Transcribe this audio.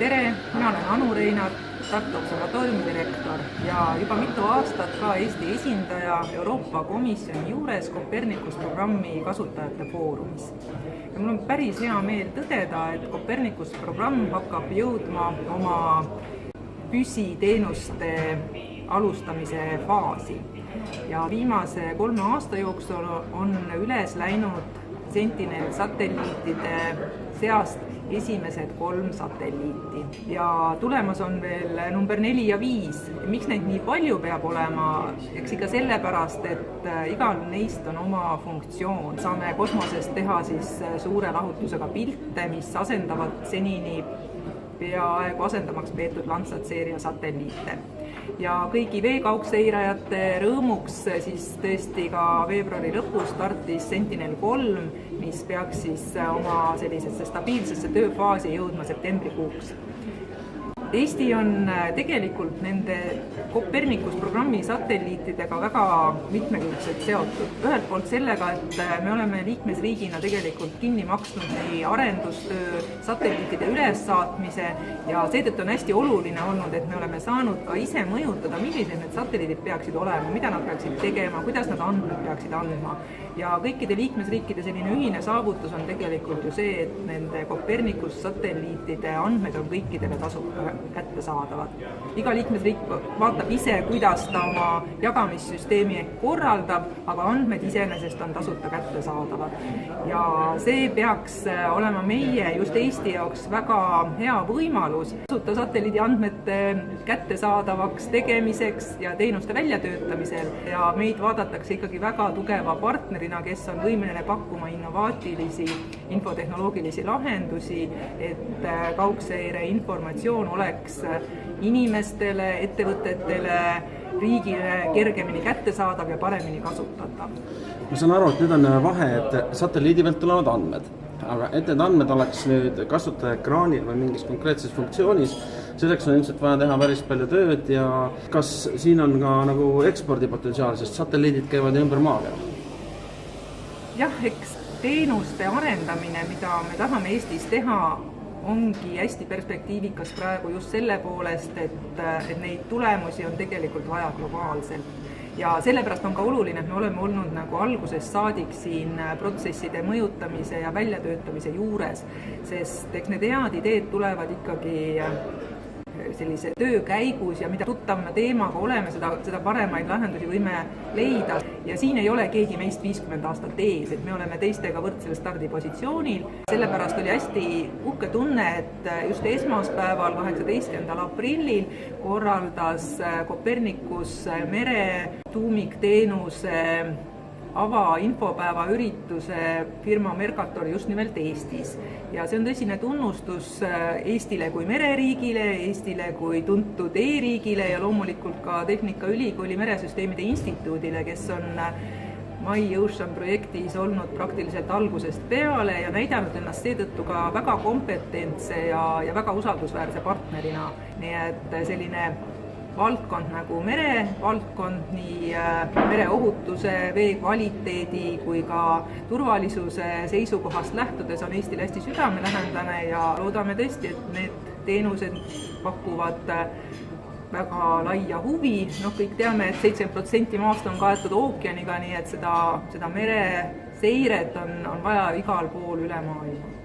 Tere, mina olen Anu Reinar, Tartu Observatooriumi direktor ja juba mitu aastat ka Eesti esindaja Euroopa Komisjoni juures Copernicus programmi kasutajate foorumis. Ja mul on päris hea meel tõdeda, et Copernicus programm hakkab jõudma oma püsiteenuste alustamise faasi. Ja viimase 3 aasta jooksul on üles läinud Sentinel satelliitide seast esimesed 3 satelliiti ja tulemas on veel number 4 ja 5. Miks neid nii palju peab olema? Eks ikka sellepärast, et igal neist on oma funktsioon. Saame kosmosest teha siis suure lahutusega pilte, mis asendavad senini peaaegu asendamaks peetud Landsat-seeria satelliite. Ja kõigi veekaugseirajate rõõmuks siis tõesti ka veebruari lõpus startis Sentinel 3, mis peaks siis oma sellisesse stabiilsesse tööfaasi jõudma septembrikuuks. Eesti on tegelikult nende Copernicus programmi satelliitidega väga mitmekülgselt seotud. Ühelt poolt sellega, et me oleme liikmesriigina tegelikult kinni maksnud nii arendustöö, satelliitide ülessaatmise ja seetõttu on hästi oluline olnud, et me oleme saanud ka ise mõjutada, millised need satelliidid peaksid olema, mida nad peaksid tegema, kuidas nad andmed peaksid andma. Ja kõikide liikmesriikide selline ühine saavutus on tegelikult ju see, et nende Copernicus satelliitide andmed on kõikidele tasuta kättesaadavad. Iga liikmesriik vaatab ise, kuidas ta oma jagamissüsteemi korraldab, aga andmed iseenesest on tasuta kättesaadavad. Ja see peaks olema meie just Eesti jaoks väga hea võimalus tasuta satelliidi andmete kättesaadavaks tegemiseks ja teenuste väljatöötamisel. Ja meid vaadatakse ikkagi väga tugeva partnerina, kes on võimeline pakkuma innovaatilisi infotehnoloogilisi lahendusi, et kaugseire informatsioon oleks inimestele, ettevõtetele, riigile kergemini kättesaadav ja paremini kasutatav. Ma saan aru, et nüüd on vahe, et satelliidi pealt tulevad andmed, aga et need andmed oleks nüüd kasutaja ekraanil või mingis konkreetses funktsioonis, selleks on ilmselt vaja teha päris palju tööd ja kas siin on ka nagu ekspordipotentsiaal, sest satelliidid käivad ümber maakera? Jah, eks teenuste arendamine, mida me tahame Eestis teha, ongi hästi perspektiivikas praegu just selle poolest, et neid tulemusi on tegelikult vaja globaalselt. Ja sellepärast on ka oluline, et me oleme olnud nagu algusest saadik siin protsesside mõjutamise ja väljatöötamise juures, sest eks need head ideed tulevad ikkagi sellise töö käigus ja mida tuttav me teemaga oleme, seda paremaid lahendusi võime leida. Ja siin ei ole keegi meist 50 aastat ees, et me oleme teistega võrdsel stardipositsioonil. Sellepärast oli hästi uhke tunne, et just esmaspäeval 18. aprillil korraldas Copernicus mere tuumikteenuse avainfopäeva ürituse firma Mercator just nimelt Eestis. Ja see on tõsine tunnustus Eestile kui mereriigile, Eestile kui tuntud e-riigile ja loomulikult ka Tehnikaülikooli meresüsteemide instituudile, kes on My Ocean projektis olnud praktiliselt algusest peale ja näidanud ennast seetõttu ka väga kompetentse ja väga usaldusväärse partnerina. Nii et selline valdkond nagu merevaldkond, nii mereohutuse, vee kvaliteedi kui ka turvalisuse seisukohast lähtudes on Eestile hästi südamelähendane ja loodame tõesti, et need teenused pakuvad väga laia huvi. Kõik teame, et 70% maast on kaetud ookeaniga, nii et seda mereseiret on vaja igal pool üle maailma.